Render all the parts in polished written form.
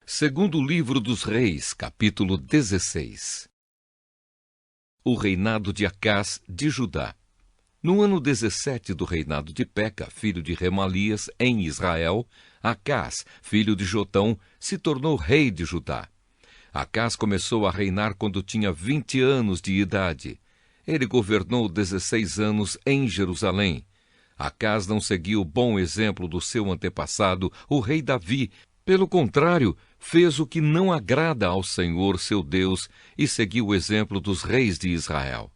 Segundo livro dos Reis, capítulo 16. O reinado de Acás de Judá. No ano 17 do reinado de Peca, filho de Remalias, em Israel, Acás, filho de Jotão, se tornou rei de Judá. Acás começou a reinar quando tinha 20 anos de idade. Ele governou 16 anos em Jerusalém. Acás não seguiu o bom exemplo do seu antepassado, o rei Davi. Pelo contrário, fez o que não agrada ao Senhor, seu Deus, e seguiu o exemplo dos reis de Israel.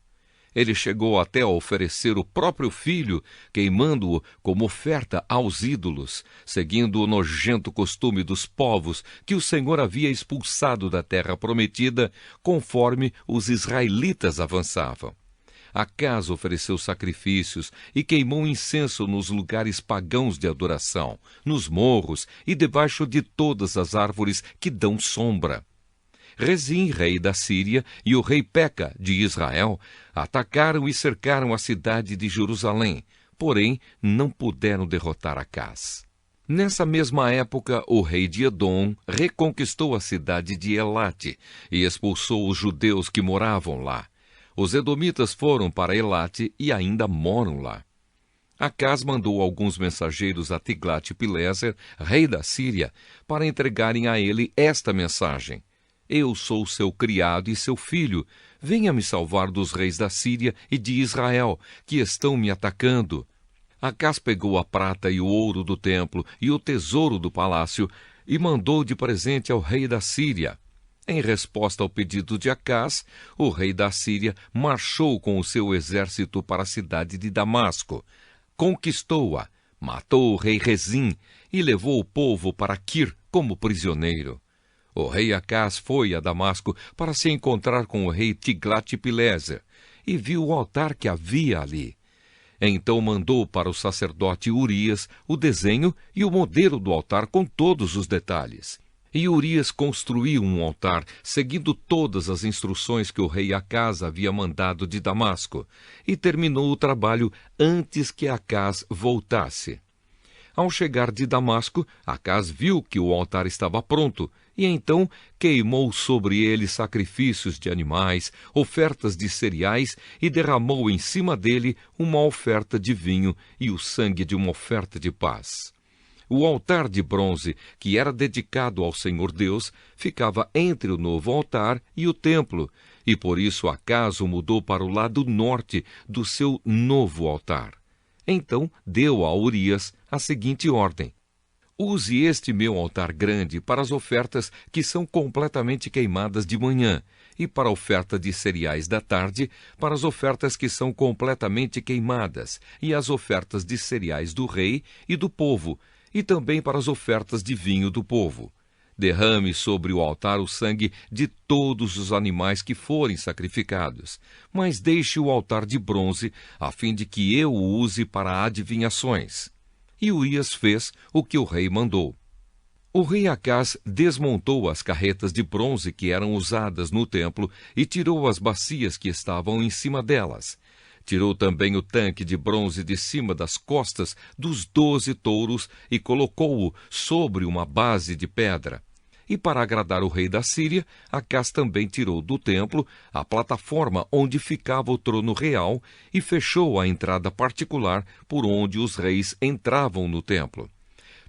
Ele chegou até a oferecer o próprio filho, queimando-o como oferta aos ídolos, seguindo o nojento costume dos povos que o Senhor havia expulsado da terra prometida, conforme os israelitas avançavam. Acás ofereceu sacrifícios e queimou incenso nos lugares pagãos de adoração, nos morros e debaixo de todas as árvores que dão sombra. Rezim, rei da Síria, e o rei Peca, de Israel, atacaram e cercaram a cidade de Jerusalém, porém não puderam derrotar Acás. Nessa mesma época, o rei de Edom reconquistou a cidade de Elate e expulsou os judeus que moravam lá. Os edomitas foram para Elate e ainda moram lá. Acás mandou alguns mensageiros a Tiglat-Pileser, rei da Síria, para entregarem a ele esta mensagem: Eu sou seu criado e seu filho. Venha me salvar dos reis da Síria e de Israel, que estão me atacando. Acás pegou a prata e o ouro do templo e o tesouro do palácio e mandou de presente ao rei da Síria. Em resposta ao pedido de Acás, o rei da Síria marchou com o seu exército para a cidade de Damasco. Conquistou-a, matou o rei Rezim e levou o povo para Quir como prisioneiro. O rei Acás foi a Damasco para se encontrar com o rei Tiglat-Pileser e viu o altar que havia ali. Então mandou para o sacerdote Urias o desenho e o modelo do altar com todos os detalhes. E Urias construiu um altar, seguindo todas as instruções que o rei Acás havia mandado de Damasco, e terminou o trabalho antes que Acás voltasse. Ao chegar de Damasco, Acás viu que o altar estava pronto, e então queimou sobre ele sacrifícios de animais, ofertas de cereais, e derramou em cima dele uma oferta de vinho e o sangue de uma oferta de paz. O altar de bronze, que era dedicado ao Senhor Deus, ficava entre o novo altar e o templo, e por isso Acás o mudou para o lado norte do seu novo altar. Então deu a Urias a seguinte ordem: Use este meu altar grande para as ofertas que são completamente queimadas de manhã, e para a oferta de cereais da tarde, para as ofertas que são completamente queimadas, e as ofertas de cereais do rei e do povo, e também para as ofertas de vinho do povo. Derrame sobre o altar o sangue de todos os animais que forem sacrificados, mas deixe o altar de bronze, a fim de que eu o use para adivinhações. E Urias fez o que o rei mandou. O rei Acás desmontou as carretas de bronze que eram usadas no templo e tirou as bacias que estavam em cima delas. Tirou também o tanque de bronze de cima das costas dos 12 touros e colocou-o sobre uma base de pedra. E para agradar o rei da Síria, Acás também tirou do templo a plataforma onde ficava o trono real e fechou a entrada particular por onde os reis entravam no templo.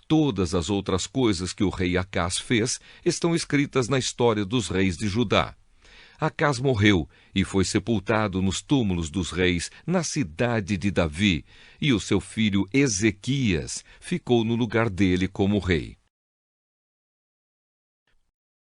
Todas as outras coisas que o rei Acás fez estão escritas na história dos reis de Judá. Acás morreu e foi sepultado nos túmulos dos reis na cidade de Davi, e o seu filho Ezequias ficou no lugar dele como rei.